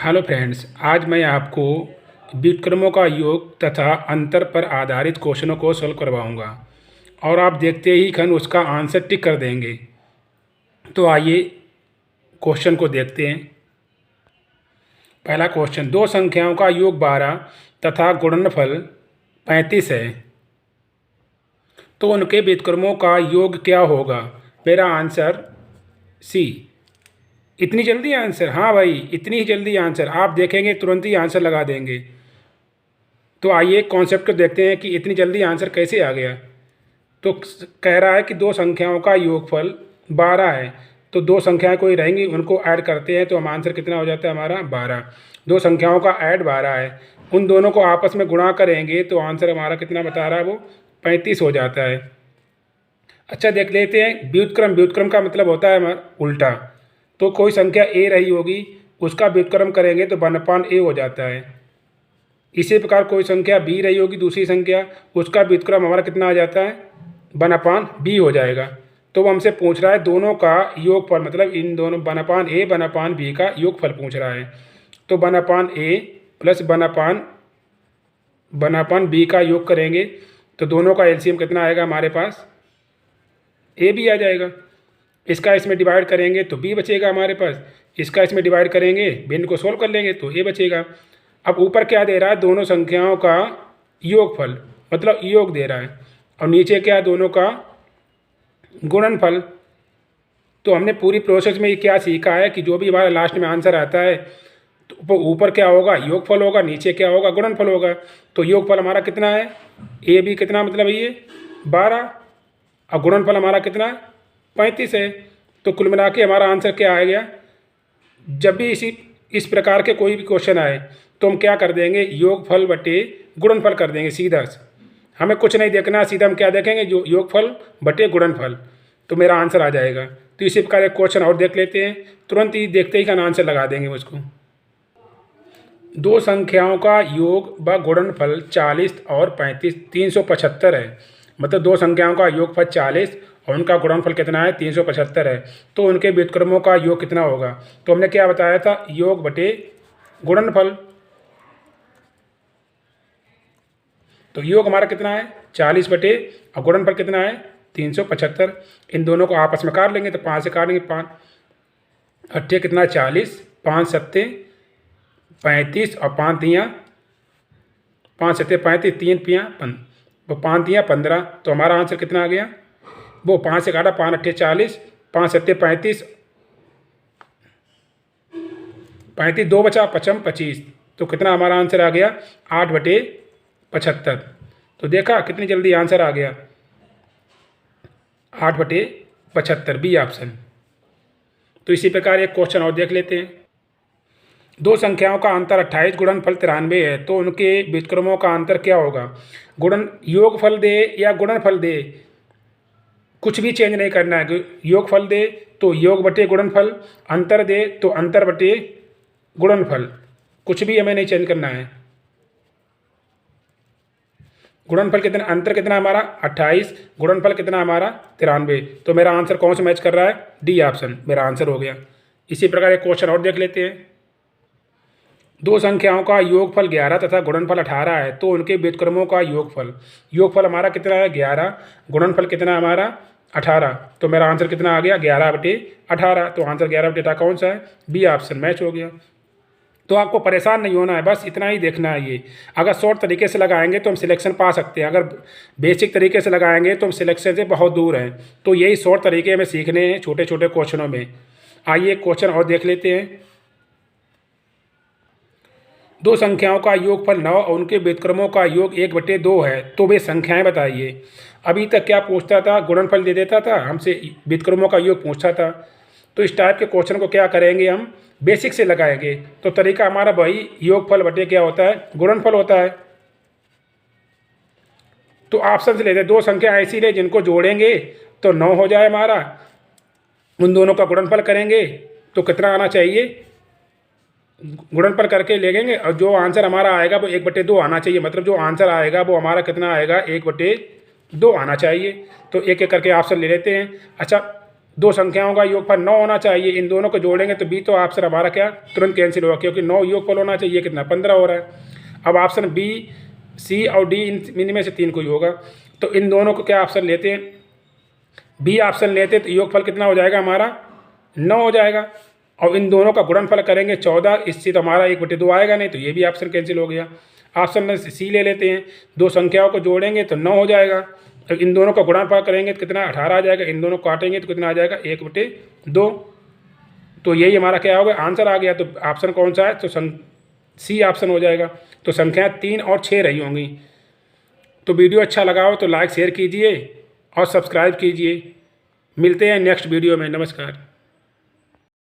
Hello friends, आज मैं आपको व्युत्क्रमों का योग तथा अंतर पर आधारित क्वेश्चनों को सॉल्व करवाऊंगा और आप देखते ही खन उसका आंसर टिक कर देंगे। तो आइए क्वेश्चन को देखते हैं। पहला क्वेश्चन, दो संख्याओं का योग 12 तथा गुणनफल 35 है, तो उनके व्युत्क्रमों का योग क्या होगा? मेरा आंसर सी। इतनी जल्दी आंसर? हाँ भाई, इतनी ही जल्दी आंसर। आप देखेंगे तुरंत ही आंसर लगा देंगे। तो आइए कॉन्सेप्ट को देखते हैं कि इतनी जल्दी आंसर कैसे आ गया। तो कह रहा है कि दो संख्याओं का योगफल 12 है, तो दो संख्याएं कोई रहेंगी, उनको ऐड करते हैं तो हम आंसर कितना हो जाता है हमारा 12। दो संख्याओं का ऐड 12 है, उन दोनों को आपस में गुणा करेंगे तो आंसर हमारा कितना बता रहा है, वो 35 हो जाता है। अच्छा, देख लेते हैं व्युत्क्रम। व्युत्क्रम का मतलब होता है हमारा उल्टा। तो कोई संख्या ए रही होगी, उसका व्युत्क्रम करेंगे तो 1/a हो जाता है। इसी प्रकार कोई संख्या बी रही होगी, दूसरी संख्या, उसका व्युत्क्रम हमारा कितना आ जाता है, 1/b हो जाएगा। तो वो हमसे पूछ रहा है दोनों का योगफल, मतलब इन दोनों 1/a 1/b का योगफल पूछ रहा है। तो 1/a प्लस 1/b का योग करेंगे तो दोनों का एलसीएम कितना आएगा हमारे पास, ए भी आ जाएगा। इसका इसमें डिवाइड करेंगे तो बी बचेगा हमारे पास, इसका इसमें डिवाइड करेंगे, भिन्न को सोल्व कर लेंगे तो ए बचेगा। अब ऊपर क्या दे रहा है, दोनों संख्याओं का योगफल, मतलब योग दे रहा है, और नीचे क्या, दोनों का गुणनफल। तो हमने पूरी प्रोसेस में ये क्या सीखा है कि जो भी हमारा लास्ट में आंसर आता है तो ऊपर क्या होगा, योगफल होगा, नीचे क्या होगा, गुणनफल होगा। तो योगफल हमारा कितना है, ए बी कितना, मतलब ये 12, और गुणनफल हमारा कितना 35 है। तो कुल मिला के हमारा आंसर क्या आ गया। जब भी इस प्रकार के कोई भी क्वेश्चन आए तो हम क्या कर देंगे, योगफल बटे गुणनफल कर देंगे सीधा। हमें कुछ नहीं देखना, सीधा हम क्या देखेंगे, जो योगफल बटे गुणनफल, तो मेरा आंसर आ जाएगा। तो इसी प्रकार एक क्वेश्चन और देख लेते हैं, तुरंत ही देखते ही का आंसर लगा देंगे उसको। दो संख्याओं का योग व गुणनफल 40 और 35 375 है, मतलब दो संख्याओं का योगफल 40 और उनका गुणनफल कितना है, 375 है। तो उनके व्युत्क्रमों का योग कितना होगा? तो हमने क्या बताया था, योग बटे गुणनफल। तो योग हमारा कितना है 40 बटे, और गुणनफल कितना है 375। इन दोनों को आपस में काट लेंगे तो 5 से काटेंगे, 5 अट्ठे कितना 40, 5 सत्ते 35 और 5 तियाँ 5 सत्ते 35, 3 पियाँ 5 तियाँ 15। तो हमारा आंसर कितना आ गया, वो 5 से काटा, 5 अट्ठे 40, 5 सत्ते 35, 35 दो बचा, 55 25। तो कितना हमारा आंसर आ गया 8/75। तो देखा कितनी जल्दी आंसर आ गया, 8/75, बी ऑप्शन। तो इसी प्रकार एक क्वेश्चन और देख लेते हैं। दो संख्याओं का अंतर 28 गुणनफल 93 है, तो उनके व्युत्क्रमों का अंतर क्या होगा? योगफल दे या गुणनफल दे, कुछ भी चेंज नहीं करना है। योगफल दे तो योग बटे गुणनफल, अंतर दे तो अंतर बटे गुणनफल, कुछ भी हमें नहीं चेंज करना है। गुणनफल कितना, अंतर कितना हमारा 28, गुणनफल कितना हमारा 93। तो मेरा आंसर कौन सा मैच कर रहा है, डी ऑप्शन मेरा आंसर हो गया। इसी प्रकार एक क्वेश्चन और देख लेते हैं। दो संख्याओं का योगफल 11 तथा गुणनफल 18 है, तो उनके व्युत्क्रमों का योगफल हमारा कितना है 11, गुणनफल कितना हमारा 18। तो मेरा आंसर कितना आ गया 11/18। तो आंसर 11/18 कौन सा है, बी ऑप्शन मैच हो गया। तो आपको परेशान नहीं होना है, बस इतना ही देखना है। ये अगर शॉर्ट तरीके से लगाएंगे तो हम सिलेक्शन पा सकते हैं, अगर बेसिक तरीके से लगाएंगे तो हम सिलेक्शन से बहुत दूर हैं। तो यही शॉर्ट तरीके हमें सीखने हैं छोटे छोटे क्वेश्चनों में। आइए क्वेश्चन और देख लेते हैं। दो संख्याओं का योगफल 9 और उनके व्युत्क्रमों का योग 1/2 है, तो वे संख्याएं बताइए। अभी तक क्या पूछता था, गुणनफल दे देता था, हमसे व्युत्क्रमों का योग पूछता था। तो इस टाइप के क्वेश्चन को क्या करेंगे, हम बेसिक से लगाएंगे। तो तरीका हमारा वही, योगफल बटे क्या होता है, गुणनफल होता है। तो ऑप्शन से लेते हैं, दो संख्या ऐसी ले जिनको जोड़ेंगे तो 9 हो जाए हमारा, उन दोनों का गुणनफल करेंगे तो कितना आना चाहिए, गुणनफल करके लेंगे और जो आंसर हमारा आएगा वो 1/2 आना चाहिए। मतलब जो आंसर आएगा वो हमारा कितना आएगा, 1/2 आना चाहिए। तो एक एक करके ऑप्शन ले लेते हैं। अच्छा, दो संख्याओं का योगफल 9 होना चाहिए, इन दोनों को जोड़ेंगे तो बी तो ऑप्शन हमारा क्या तुरंत कैंसिल होगा, क्योंकि 9 योगफल होना चाहिए, कितना 15 हो रहा है। अब ऑप्शन बी, सी और डी इनमें से 3 कोई होगा, तो इन दोनों को क्या ऑप्शन लेते हैं, बी ऑप्शन लेते तो योगफल कितना हो जाएगा हमारा 9 हो जाएगा। और इन दोनों का गुणनफल करेंगे 14, इससे तो हमारा 1/2 आएगा नहीं, तो ये भी ऑप्शन कैंसिल हो गया। ऑप्शन में सी ले लेते हैं, दो संख्याओं को जोड़ेंगे तो 9 हो जाएगा, तो इन दोनों का गुणनफल करेंगे तो कितना 18 आ जाएगा, इन दोनों को काटेंगे तो कितना आ जाएगा 1/2। तो यही हमारा क्या होगा आंसर आ गया। तो ऑप्शन कौन सा है, तो सी ऑप्शन हो जाएगा। तो संख्या 3 और 6 रही होंगी। तो वीडियो अच्छा लगा हो तो लाइक शेयर कीजिए और सब्सक्राइब कीजिए। मिलते हैं नेक्स्ट वीडियो में। नमस्कार।